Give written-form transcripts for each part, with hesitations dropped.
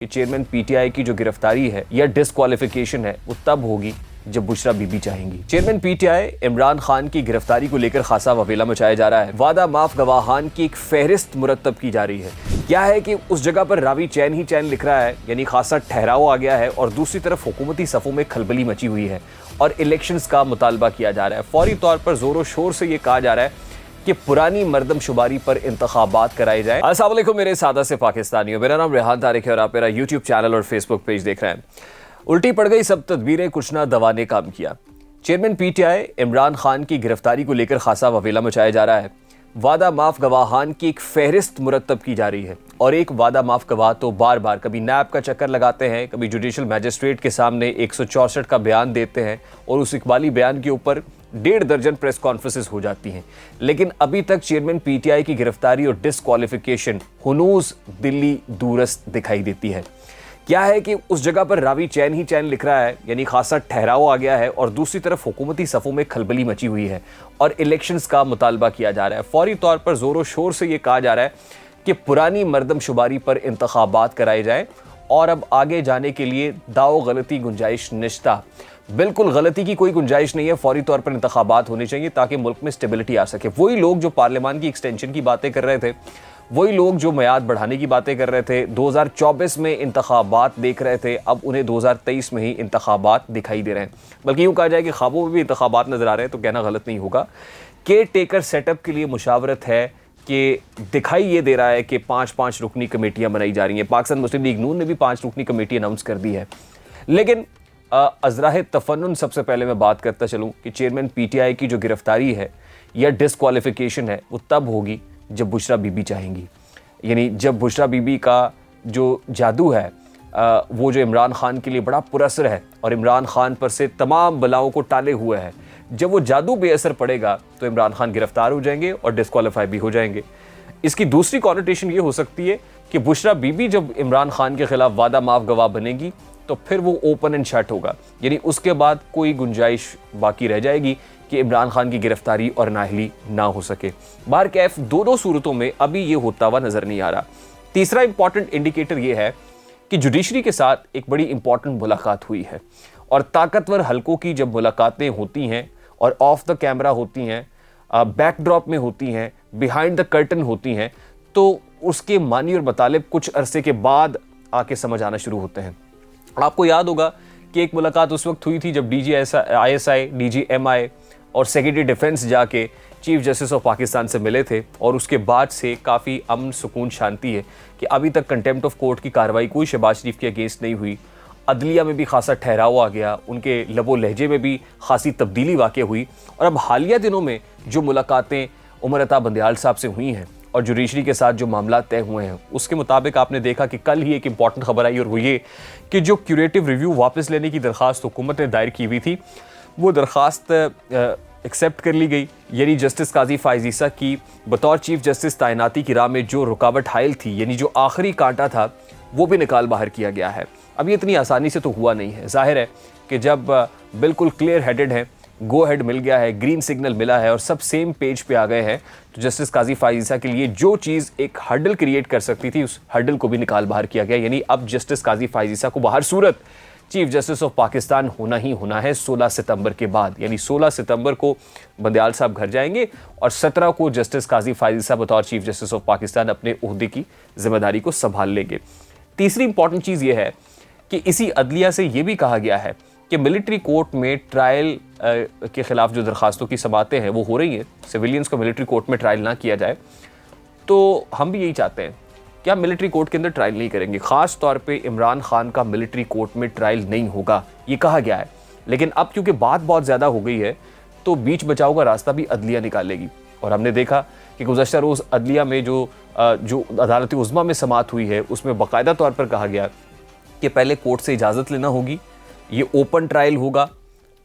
कि chairman PTI की जो गिरफ्तारी है या डिस्क्वालिफिकेशन है वो तब होगी जब बुशरा बीबी चाहेंगी। चेयरमैन पीटीआई इमरान खान की गिरफ्तारी को लेकर खासा ववेला मचाया जा रहा है। वादा माफ गवाहान की एक फहरिस्त मुरतब की जा रही है। क्या है कि उस जगह पर रावी चैन ही चैन लिख रहा है, यानी खासा ठहराव आ गया है, और दूसरी तरफ हुकूमती सफ़ों में खलबली मची हुई है और इलेक्शंस का मुतालबा किया जा रहा है। फौरी तौर पर जोरों शोर से ये कहा जा रहा है कि पुरानी मरदमशुमारी पर इंतखाबात कराए जाए। अस्सलाम वालेकुम मेरे सादा से पाकिस्तानियों, मेरा नाम रेहान तारिक है और आप मेरा यूट्यूब चैनल और फेसबुक पेज देख रहे हैं। उल्टी पड़ गई सब तदबीरें, कुछ ना दवा ने काम किया। चेयरमैन पीटीआई इमरान खान की गिरफ्तारी को लेकर खासा ववेला मचाया जा रहा है। वादा माफ गवाहान की एक फहरिस्त मुरतब की जा रही है और एक वादा माफ गवाह तो बार बार कभी नैब का चक्कर लगाते हैं, कभी जुडिशल मैजिस्ट्रेट के सामने 164 का बयान देते हैं और उस इकबाली बयान के ऊपर 1.5 दर्जन प्रेस कॉन्फ्रेंसेस हो जाती हैं। लेकिन अभी तक चेयरमैन पीटीआई की गिरफ्तारी और डिस्क्वालिफिकेशन हुनूस दिल्ली दूरस्त दिखाई देती है। क्या है कि उस जगह पर रावी चैन ही चैन लिख रहा है, यानी खासा ठहराव आ गया है, और दूसरी तरफ हुकूमती सफ़ों में खलबली मची हुई है और इलेक्शंस का मुतालबा किया जा रहा है। फौरी तौर पर जोरों शोर से ये कहा जा रहा है कि पुरानी मरदमशुमारी पर इंतखाबात कराए जाएं और अब आगे जाने के लिए दाव गलती गुंजाइश निश्ता। बिल्कुल गलती की कोई गुंजाइश नहीं है, फौरी तौर पर इंतखाबात होने चाहिए ताकि मुल्क में स्टेबिलिटी आ सके। वही लोग जो पार्लियामान की एक्सटेंशन की बातें कर रहे थे, वही लोग जो मियाद बढ़ाने की बातें कर रहे थे, 2024 में इंतखाबात देख रहे थे, अब उन्हें 2023 में ही इंतखाबात दिखाई दे रहे हैं। बल्कि यूँ कहा जाए कि ख्वाबों में भी इंतखाबात नजर आ रहे हैं तो कहना गलत नहीं होगा। केयर टेकर सेटअप के लिए मुशावरत है कि दिखाई ये दे रहा है कि 5-5 रुकनी कमेटियां बनाई जा रही हैं। पाकिस्तान मुस्लिम लीग नून ने भी 5 रुकनी कमेटी अनाउंस कर दी है। लेकिन अज़राह तफन्नुन सबसे पहले मैं बात करता चलूँ कि चेयरमैन पीटीआई की जो गिरफ्तारी है या डिस्क्वालिफिकेशन है वो तब होगी जब बुशरा बीबी चाहेंगी। यानी जब बुशरा बीबी का जो जादू है वो जो इमरान खान के लिए बड़ा पुरअसर है और इमरान खान पर से तमाम बलाओं को टाले हुए है, जब वो जादू बेअसर पड़ेगा तो इमरान खान गिरफ्तार हो जाएंगे और डिस्क्वालीफाई भी हो जाएंगे। इसकी दूसरी कॉनोटेशन ये हो सकती है कि बुशरा बीबी जब इमरान खान के खिलाफ वादा माफ गवाह बनेगी तो फिर वो ओपन एंड शट होगा, यानी उसके बाद कोई गुंजाइश बाकी रह जाएगी कि इमरान खान की गिरफ्तारी और नाअहली ना हो सके। बाहर कैफ दोनों सूरतों में अभी ये होता हुआ नजर नहीं आ रहा। तीसरा इंपॉर्टेंट इंडिकेटर ये है कि जुडिशरी के साथ एक बड़ी इंपॉर्टेंट मुलाकात हुई है और ताकतवर हलकों की जब मुलाकातें होती हैं और ऑफ द कैमरा होती हैं, बैकड्रॉप में होती हैं, बिहाइंड द कर्टन होती हैं, तो उसके मानी और मतलब कुछ अरसे के बाद आके समझ आना शुरू होते हैं। आपको याद होगा कि एक मुलाकात उस वक्त हुई थी जब DGISI, DGMI और सेक्रेटरी डिफेंस जाके चीफ जस्टिस ऑफ पाकिस्तान से मिले थे और उसके बाद से काफ़ी अमन सुकून शांति है कि अभी तक कंटेम्प्ट ऑफ कोर्ट की कार्रवाई कोई शहबाज शरीफ के अगेंस्ट नहीं हुई। अदलिया में भी खासा ठहराव आ गया, उनके लबो लहजे में भी खासी तब्दीली वाक़ हुई और अब हालिया दिनों में जो मुलाकातें उमर अता बंदियाल साहब से हुई हैं और जुडिशरी के साथ जो मामला तय हुए हैं उसके मुताबिक आपने देखा कि कल ही एक इंपॉर्टेंट खबर आई और वो ये कि जो क्यूरेटिव रिव्यू वापस लेने की दरख्वास्त हुकूमत ने दायर की हुई थी वो दरख्वास्त एक्सेप्ट कर ली गई। यानी जस्टिस काजी फ़ाइज़ ईसा की बतौर चीफ जस्टिस तैनाती की राह में जो रुकावट हायल थी, यानी जो आखिरी कांटा था, वो भी निकाल बाहर किया गया है। अब ये इतनी आसानी से तो हुआ नहीं है। जाहिर है कि जब बिल्कुल क्लियर हेडेड है, गो हेड मिल गया है, ग्रीन सिग्नल मिला है और सब सेम पेज पे आ गए हैं, तो जस्टिस काजी फ़ाइज़ ईसा के लिए जो चीज़ एक हर्डल क्रिएट कर सकती थी उस हर्डल को भी निकाल बाहर किया गया। यानी अब जस्टिस काजी फ़ाइज़ ईसा को बाहर सूरत चीफ जस्टिस ऑफ पाकिस्तान होना ही होना है 16 सितंबर के बाद। यानी 16 सितंबर को बंदियाल साहब घर जाएंगे और 17 को जस्टिस काजी फ़ाइज़ ईसा बतौर चीफ जस्टिस ऑफ पाकिस्तान अपने ओहदे की जिम्मेदारी को संभाल लेंगे। तीसरी इंपॉर्टेंट चीज़ यह है कि इसी अदलिया से यह भी कहा गया है कि मिलिट्री कोर्ट में ट्रायल के खिलाफ जो दरखास्तों की समातें हैं वो हो रही हैं, सिविलियंस को मिलिट्री कोर्ट में ट्रायल ना किया जाए, तो हम भी यही चाहते हैं कि हम मिलिट्री कोर्ट के अंदर ट्रायल नहीं करेंगे। ख़ास तौर पे इमरान खान का मिलिट्री कोर्ट में ट्रायल नहीं होगा, ये कहा गया है। लेकिन अब क्योंकि बात बहुत ज़्यादा हो गई है तो बीच बचाव का रास्ता भी अदलिया निकालेगी और हमने देखा कि गुज़श्ता रोज़ अदलिया में जो अदालत उज़्मा में समात हुई है उसमें बाकायदा तौर पर कहा गया कि पहले कोर्ट से इजाज़त लेना होगी, ये ओपन ट्रायल होगा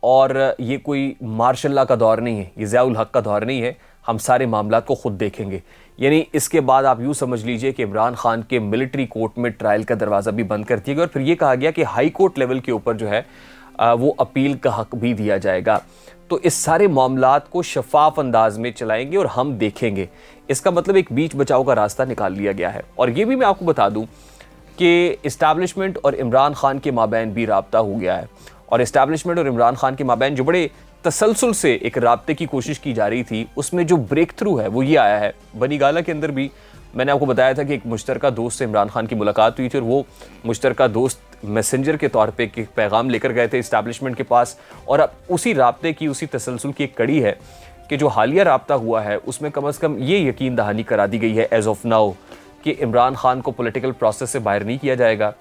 और ये कोई मार्शल लॉ का दौर नहीं है, ये ज़ियाउल हक का दौर नहीं है, हम सारे मामला को खुद देखेंगे। यानी इसके बाद आप यूँ समझ लीजिए कि इमरान खान के मिलिट्री कोर्ट में ट्रायल का दरवाज़ा भी बंद कर दिया गया और फिर ये कहा गया कि हाई कोर्ट लेवल के ऊपर जो है वो अपील का हक भी दिया जाएगा। तो इस सारे मामलात को शफाफ अंदाज में चलाएंगे और हम देखेंगे। इसका मतलब एक बीच बचाव का रास्ता निकाल लिया गया है। और ये भी मैं आपको बता दूं कि इस्टेब्लिशमेंट और इमरान खान के माबैन भी राब्ता हो गया है, और इस्टेब्लिशमेंट और इमरान खान के माबैन जो बड़े तसलसल से एक राब्ते की कोशिश की जा रही थी, उसमें जो ब्रेक थ्रू है वो ये आया है। बनी गाला के अंदर भी मैंने आपको बताया था कि एक मुश्तरका दोस्त से इमरान खान की मुलाकात हुई थी, और वो मुश्तरका दोस्त मैसेंजर के तौर पे एक पैगाम लेकर गए थे इस्टेब्लिशमेंट के पास, और अब उसी राब्ते की, उसी तसलसल की एक कड़ी है कि जो हालिया राब्ता हुआ है उसमें कम अज़ कम ये यकीन दहानी करा दी गई है एज ऑफ नाउ कि इमरान खान को पॉलिटिकल प्रोसेस से बाहर नहीं किया जाएगा,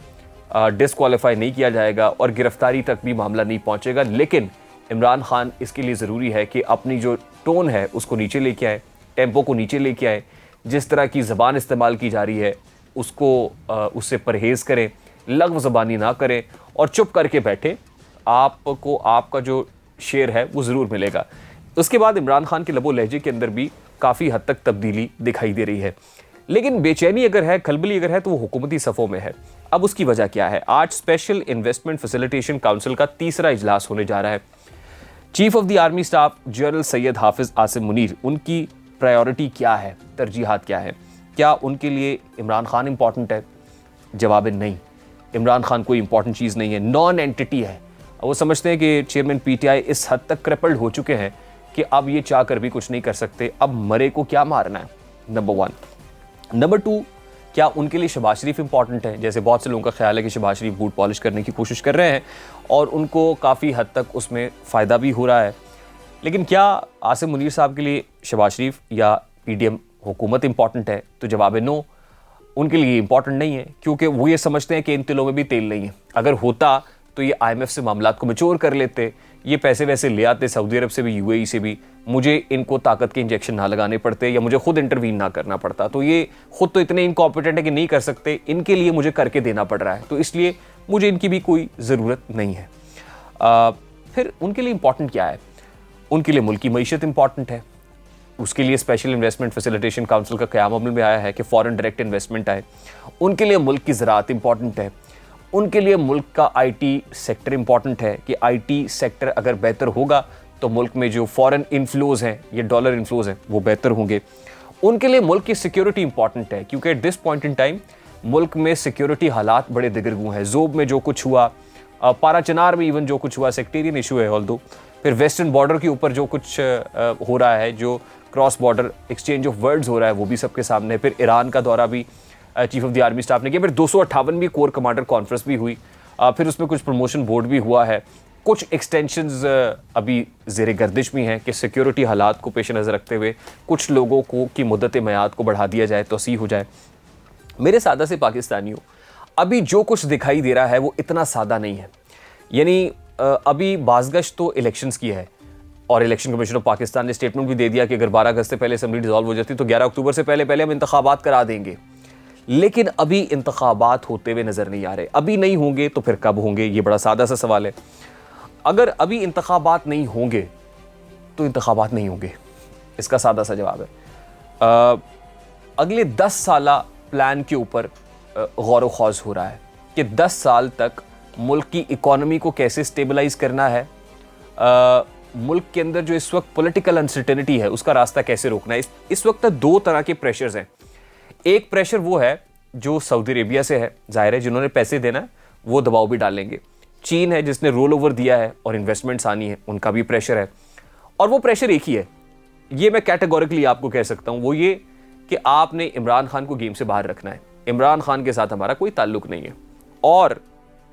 डिसक्वालीफाई नहीं किया जाएगा, और गिरफ्तारी तक भी मामला नहीं पहुंचेगा। लेकिन इमरान खान इसके लिए ज़रूरी है कि अपनी जो टोन है उसको नीचे लेके आए, टेम्पो को नीचे लेके आए, जिस तरह की ज़बान इस्तेमाल की जा रही है उसको उससे परहेज़ करें, लग़्व ज़बानी ना करें और चुप करके बैठे। आपको आपका जो शेर है वो ज़रूर मिलेगा। उसके बाद इमरान खान के लबो लहजे के अंदर भी काफ़ी हद तक तब्दीली दिखाई दे रही है, लेकिन बेचैनी अगर है, खलबली अगर है, तो वो हुकूमती सफ़ों में है। अब उसकी वजह क्या है? आज स्पेशल इन्वेस्टमेंट फैसिलिटेशन काउंसिल का तीसरा इजलास होने जा रहा है। Chief of the army staff general Syed Hafiz Asim Munir, उनकी प्रायोरिटी क्या है, तरजीहात क्या है? क्या उनके लिए इमरान खान इंपॉर्टेंट है? जवाब नहीं, इमरान खान कोई इंपॉर्टेंट चीज़ नहीं है, नॉन एंटिटी है। वो समझते हैं कि चेयरमैन पीटीआई इस हद तक क्रिपल्ड हो चुके हैं कि अब ये चाह कर भी कुछ नहीं कर सकते, अब मरे को क्या मारना है, नंबर 1। नंबर 2, क्या उनके लिए शहबाज शरीफ इंपॉर्टेंट है? जैसे बहुत से लोगों का ख्याल है कि शहबाज शरीफ बूट पॉलिश करने की कोशिश कर रहे हैं और उनको काफ़ी हद तक उसमें फ़ायदा भी हो रहा है। लेकिन क्या आसिम मुनीर साहब के लिए शहबाज शरीफ या पीडीएम हुकूमत इंपॉर्टेंट है? तो जवाब है नो, उनके लिए इंपॉर्टेंट नहीं है, क्योंकि वो ये समझते हैं कि इन तिलों में भी तेल नहीं है। अगर होता तो ये IMF से मामलात को मैच्योर कर लेते, ये पैसे वैसे ले आते सऊदी अरब से भी, UAE से भी, मुझे इनको ताकत के इंजेक्शन ना लगाने पड़ते या मुझे खुद इंटरवीन ना करना पड़ता। तो ये खुद तो इतने इनकॉम्पिटेंट है कि नहीं कर सकते, इनके लिए मुझे करके देना पड़ रहा है, तो इसलिए मुझे इनकी भी कोई ज़रूरत नहीं है। फिर उनके लिए इंपॉर्टेंट क्या है? उनके लिए मुल्क की मईशत इंपॉर्टेंट है, उसके लिए स्पेशल इन्वेस्टमेंट फैसिलिटेशन काउंसिल का क़याम अमल में आया है कि फ़ॉरेन डायरेक्ट इन्वेस्टमेंट आए। उनके लिए मुल्क की ज़राअत इंपॉर्टेंट है, उनके लिए मुल्क का IT सेक्टर इंपॉर्टेंट है कि IT सेक्टर अगर बेहतर होगा तो मुल्क में जो फॉरेन इनफ्लोज़ हैं, ये डॉलर इनफ्लोज़ हैं, वो बेहतर होंगे। उनके लिए मुल्क की सिक्योरिटी इंपॉर्टेंट है, क्योंकि at this point in time मुल्क में सिक्योरिटी हालात बड़े दिगरगू हैं। ज़ोब में जो कुछ हुआ, पारा चनार में इवन जो कुछ हुआ, सेक्टेरियन इशू है ऑल्दो, फिर वेस्टर्न बॉर्डर के ऊपर जो कुछ हो रहा है, जो cross border exchange of words हो रहा है, वो भी सबके सामने। फिर ईरान का दौरा भी chief of the army staff ने किया, फिर 258वीं कोर कमांडर कॉन्फ्रेंस भी हुई, फिर उसमें कुछ प्रमोशन बोर्ड भी हुआ है, कुछ एक्सटेंशंस अभी ज़ेर गर्दिश भी हैं कि सिक्योरिटी हालात को पेश नज़र रखते हुए कुछ लोगों को की मुद्दत मेयाद को बढ़ा दिया जाए, तोसी हो जाए। मेरे सादा से पाकिस्तानियों, अभी जो कुछ दिखाई दे रहा है वो इतना सादा नहीं है। यानी अभी बाज़गश्त तो इलेक्शंस की है, और इलेक्शन कमीशन ऑफ पाकिस्तान ने स्टेटमेंट भी दे दिया कि अगर 12 अगस्त से पहले असम्बली डिसॉल्व हो जाती तो 11 अक्टूबर से पहले हम इंतखाबात करा देंगे। लेकिन अभी इंतखाबात होते हुए नज़र नहीं आ रहे। अभी नहीं होंगे तो फिर कब होंगे? ये बड़ा सादा सा सवाल है। अगर अभी इंतखाबात नहीं होंगे तो इंतखाबात नहीं होंगे, इसका सादा सा जवाब है। अगले 10 साला प्लान के ऊपर गौर व खौज हो रहा है कि 10 साल तक मुल्क की इकॉनमी को कैसे स्टेबलाइज करना है, मुल्क के अंदर जो इस वक्त पॉलिटिकल अनसर्टेनिटी है उसका रास्ता कैसे रोकना है। इस वक्त 2 तरह के प्रेशर्स हैं। एक प्रेशर वो है जो सऊदी अरेबिया से है, जाहिर है जिन्होंने पैसे देना है वो दबाव भी डालेंगे। चीन है जिसने रोल ओवर दिया है और इन्वेस्टमेंट्स आनी है, उनका भी प्रेशर है। और वो प्रेशर एक ही है, ये मैं कैटेगोरिकली आपको कह सकता हूँ, वो ये कि आपने इमरान खान को गेम से बाहर रखना है। इमरान खान के साथ हमारा कोई ताल्लुक नहीं है, और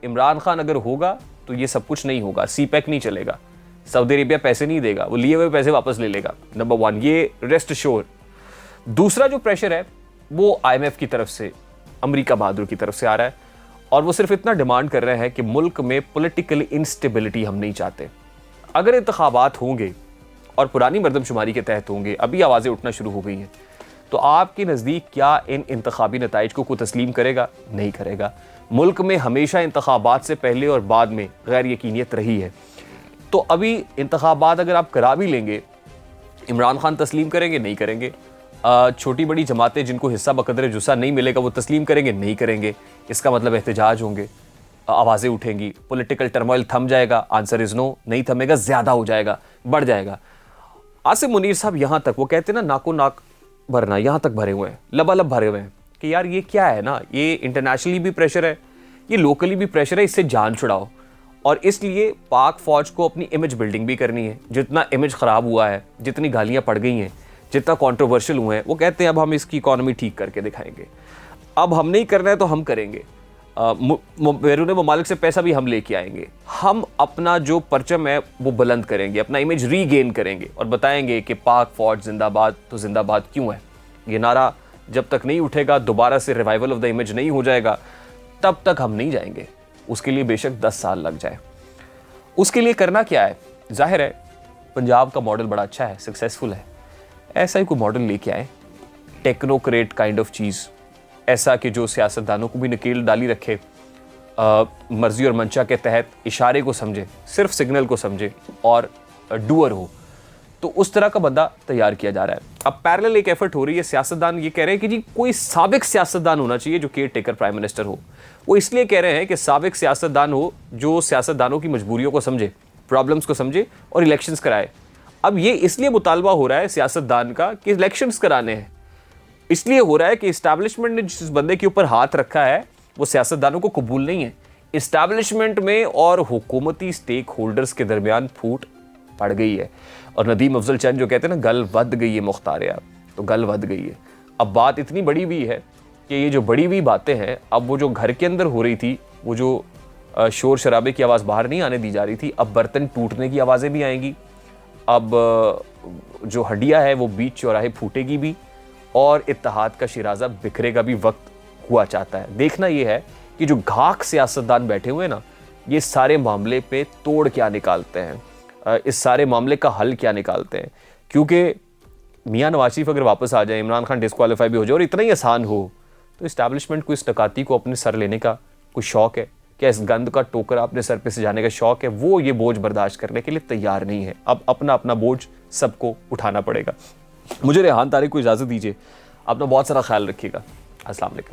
इमरान खान अगर होगा तो ये सब कुछ नहीं होगा। CPEC नहीं चलेगा, सऊदी अरेबिया पैसे नहीं देगा, वो लिए हुए पैसे वापस ले लेगा, नंबर 1, ये रेस्ट श्योर। दूसरा जो प्रेशर है वो IMF की तरफ से, अमेरिका बहादुर की तरफ से आ रहा है, और वो सिर्फ इतना डिमांड कर रहे हैं कि मुल्क में पॉलिटिकल इंस्टेबिलिटी हम नहीं चाहते। अगर इंतखाबात होंगे और पुरानी मरदमशुमारी के तहत होंगे, अभी आवाज़ें उठना शुरू हो गई हैं, तो आपके नज़दीक क्या इन इंतखाबी नताइज को तस्लीम करेगा? नहीं करेगा। मुल्क में हमेशा इंतखाबात से पहले और बाद में गैर यकीनियत रही है, तो अभी इंतखाबात अगर आप करा भी लेंगे, इमरान खान तस्लीम करेंगे? नहीं करेंगे। छोटी बड़ी जमातें जिनको हिस्सा बकदर जुस्सा नहीं मिलेगा वो तस्लीम करेंगे? नहीं करेंगे। इसका मतलब एहतजाज होंगे, आवाज़ें उठेंगी, पॉलिटिकल टर्मोइल थम जाएगा? आंसर इज़ नो, नहीं थमेगा, ज़्यादा हो जाएगा, बढ़ जाएगा। आसिम मुनीर साहब यहाँ तक, वो कहते हैं ना नाको नाक भरना, यहाँ तक भरे हुए हैं, लबालब भरे हुए हैं। कि यार ये क्या है ना, ये इंटरनेशनली भी प्रेशर है, ये लोकली भी प्रेशर है, इससे जान छुड़ाओ। और इसलिए पाक फौज को अपनी इमेज बिल्डिंग भी करनी है। जितना इमेज ख़राब हुआ है, जितनी गालियाँ पड़ गई हैं, जितना कंट्रोवर्शियल हुए हैं, वो कहते हैं अब हम इसकी इकॉनमी ठीक करके दिखाएंगे। अब हम नहीं करना है तो हम करेंगे, बैरून ममालिक से पैसा भी हम लेके आएंगे, हम अपना जो परचम है वो बुलंद करेंगे, अपना इमेज रीगेन करेंगे और बताएंगे कि पाक फौज जिंदाबाद। तो जिंदाबाद क्यों है? ये नारा जब तक नहीं उठेगा, दोबारा से रिवाइवल ऑफ द इमेज नहीं हो जाएगा, तब तक हम नहीं जाएंगे। उसके लिए बेशक 10 साल लग जाए। उसके लिए करना क्या है? जाहिर है पंजाब का मॉडल बड़ा अच्छा है, सक्सेसफुल है, ऐसा ही कोई मॉडल लेके आए, टेक्नोक्रेट काइंड ऑफ चीज़, ऐसा कि जो सियासतदानों को भी नकेल डाली रखे, मर्जी और मंशा के तहत इशारे को समझे, सिर्फ सिग्नल को समझे और डूअर हो। तो उस तरह का बंदा तैयार किया जा रहा है। अब पैरेलल एक एफर्ट हो रही है, सियासतदान ये कह रहे हैं कि जी कोई साबिक सियासतदान होना चाहिए जो केयर टेकर प्राइम मिनिस्टर हो। वो इसलिए कह रहे हैं कि साबिक सियासतदान हो जो सियासतदानों की मजबूरियों को समझे, प्रॉब्लम्स को समझे और इलेक्शंस कराए। अब ये इसलिए मुतालबा हो रहा है सियासतदान का कि इलेक्शंस कराने हैं, इसलिए हो रहा है कि इस्टेब्लिशमेंट ने जिस बंदे के ऊपर हाथ रखा है वो सियासतदानों को कबूल नहीं है। इस्टेब्लिशमेंट में और हुकूमती स्टेक होल्डर्स के दरमियान फूट पड़ गई है। और नदीम अफजल चंद जो कहते हैं ना, गल वध गई है मुख्तारिया, तो गल वध गई है। अब बात इतनी बड़ी हुई है कि ये जो बड़ी हुई बातें हैं, अब वो जो घर के अंदर हो रही थी, वो जो शोर शराबे की आवाज़ बाहर नहीं आने दी जा रही थी, अब बर्तन टूटने की आवाज़ें भी आएंगी। अब जो हड्डियाँ है वो बीच चौराहे फूटेगी भी और इत्तेहाद का शिराजा बिखरेगा भी। वक्त हुआ चाहता है। देखना ये है कि जो घाक सियासतदान बैठे हुए हैं ना, ये सारे मामले पे तोड़ क्या निकालते हैं, इस सारे मामले का हल क्या निकालते हैं। क्योंकि मियां नवाज शरीफ अगर वापस आ जाए, इमरान खान डिस्क्वालीफाई भी हो जाए और इतना ही आसान हो, तो इस्टेब्लिशमेंट को इस डकैती को अपने सर लेने का कोई शौक है क्या? इस गंद का टोकरा अपने सर पे सजाने का शौक है? वो ये बोझ बर्दाश्त करने के लिए तैयार नहीं है। अब अपना अपना बोझ सबको उठाना पड़ेगा। मुझे रेहान तारिक को इजाज़त दीजिए। अपना बहुत सारा ख्याल रखिएगा। अस्सलाम वालेकुम।